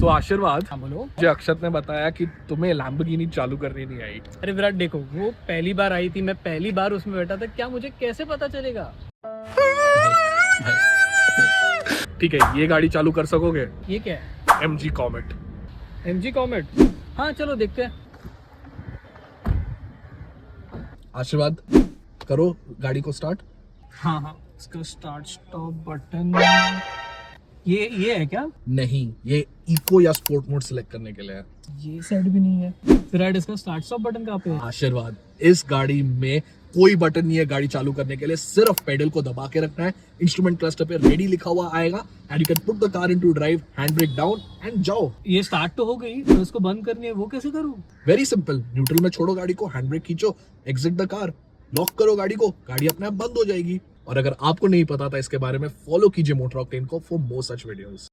सो आशीर्वाद, हाँ बोलो। मुझे अक्षत ने बताया कि तुम्हें लैम्बोर्गिनी चालू करनी नहीं आई। अरे विराट देखो, वो पहली बार आई थी, मैं पहली बार उसमें बैठा था, क्या मुझे कैसे पता चलेगा? ठीक है, ये गाड़ी चालू कर सकोगे? ये क्या है? MG comet. MG comet? हाँ चलो देखते हैं। आशीर्वाद, करो गाड़ी को स्टार्ट। हाँ हाँ, इसका स्टार्ट स्टॉप बटन ये है क्या? नहीं, ये इको या स्पोर्ट मोड सिलेक्ट करने के लिए है। ये साइड भी नहीं है। विराट इसका स्टार्ट स्टॉप बटन कहाँ पे है? आशीर्वाद, इस गाड़ी में कोई बटन नहीं है गाड़ी चालू करने के लिए, सिर्फ पेडल को दबा के रखना है। इंस्ट्रूमेंट क्लस्टर पे रेडी लिखा हुआ आएगा and you can put the car into drive, hand brake down and जाओ। ये स्टार्ट तो हो गई, तो इसको बंद करनी है, वो कैसे करूँ? वेरी सिंपल, न्यूट्रल में छोड़ो गाड़ी को, हैंड ब्रेक खींचो, एग्जिट द कार, लॉक करो गाड़ी को, गाड़ी अपने आप बंद हो जाएगी। और अगर आपको नहीं पता था इसके बारे में, फॉलो कीजिए मोटर ऑक्टेन को फॉर मोर सच वीडियोस।